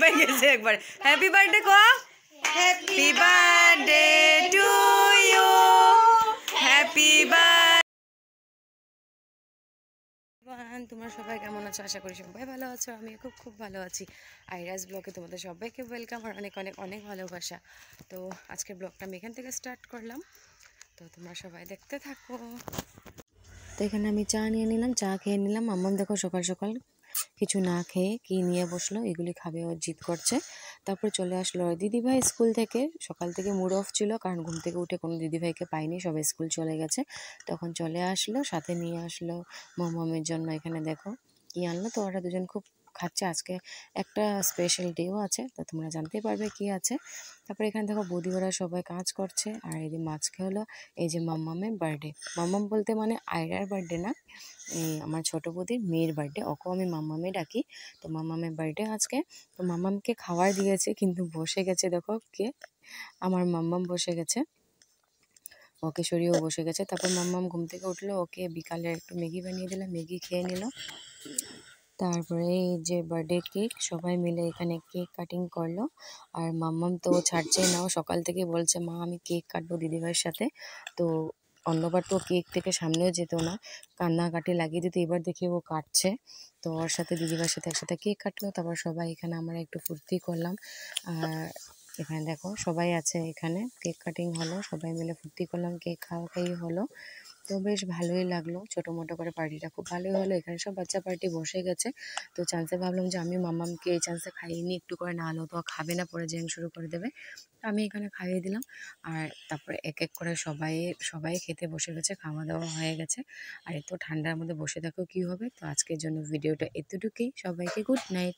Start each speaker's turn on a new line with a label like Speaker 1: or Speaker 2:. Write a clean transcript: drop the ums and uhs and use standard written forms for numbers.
Speaker 1: পাই গেছে একবার happy birthday কো happy birthday to you happy birthday তোমরা সবাই কেমন আছো আশা করি সবাই ভালো আছো আমি খুব খুব ভালো আছি আইরাস ব্লগে তোমাদের সবাইকে ওয়েলকাম আর অনেক অনেক অনেক ভালোবাসা তো আজকের ব্লগটা আমি এখান থেকে স্টার্ট করলাম তো তোমরা সবাই দেখতে থাকো তো এখানে আমি চা নিয়ে নিলাম চা খেয়ে নিলাম মাম্মাম দেখো সকাল সকাল কিছু না খেয়ে কি নিয়ে বসলো এগুলি খাবে ও জিদ করছে তারপর চলে আসলো দিদিভাই স্কুল থেকে সকাল থেকে মুড অফ ছিল কারণ ঘুম থেকে উঠে কোনো দিদিভাইকে পাইনি সবাই স্কুল চলে গেছে তখন চলে আসলো সাথে নিয়ে আসলো মাম্মামের জন্য এখানে দেখো কি আনলো তো ওরা দুজন খুব খাচ্ছে আজকে একটা স্পেশাল ডেও আছে তো তোমরা জানতেই পারবে কি আছে তারপরে এখানে দেখো বৌদি ওরা সবাই কাজ করছে আর এই যে মাছকে হলো এই যে মাম্মামের বার্থডে মাম্মাম বলতে মানে আয়রার বার্থডে না এই আমার ছোটো বৌদির মেয়ের বার্থডে ওকেও আমি মাম্মামে ডাকি তো মাম্মামের বার্থডে আজকে তো মাম্মামকে খাবার দিয়েছে কিন্তু বসে গেছে দেখো কে আমার মাম্মাম বসে গেছে ওকে সরিয়েও বসে গেছে তারপর মাম্মাম ঘুম থেকে উঠলো ওকে বিকালে একটু ম্যাগি বানিয়ে দিলাম ম্যাগি খেয়ে নিল তারপরে এই যে বার্থডে কেক সবাই মিলে এখানে কেক কাটিং করলো আর মাম্মাম তো ছাড়ছেই না ও সকাল থেকে বলছে মা আমি কেক কাটবো দিদিভাইয়ের সাথে তো অন্যবার তো কেক থেকে সামনেও যেত না কান্নাকাটি লাগিয়ে দিত এবার দেখি ও কাটছে তো ওর সাথে দিদিভাইয়ের সাথে একসাথে কেক কাটলো তারপর সবাই এখানে আমরা একটু ফুর্তি করলাম আর এখানে দেখো সবাই আছে এখানে কেক কাটিং হলো সবাই মিলে ফুর্তি করলাম কেক খাওয়া খাওয়ি হলো তো বেশ ভালোই লাগলো ছোটো মোটো করে পার্টিটা খুব ভালোই হলো এখানে সব বাচ্চা পার্টি বসে গেছে তো চান্সে ভাবলাম যে আমি মাম্মামকে এই চান্সে খাইয়ে নিই একটু করে না হলেও তো খাবে না পরে জ্যাং শুরু করে দেবে আমি এখানে খাইয়ে দিলাম আর তারপরে এক এক করে সবাই খেতে বসে গেছে খাওয়া দাওয়া হয়ে গেছে আর এত ঠান্ডার মধ্যে বসে থাকো কী হবে তো আজকের জন্য ভিডিওটা এতটুকুই সবাইকে গুড নাইট।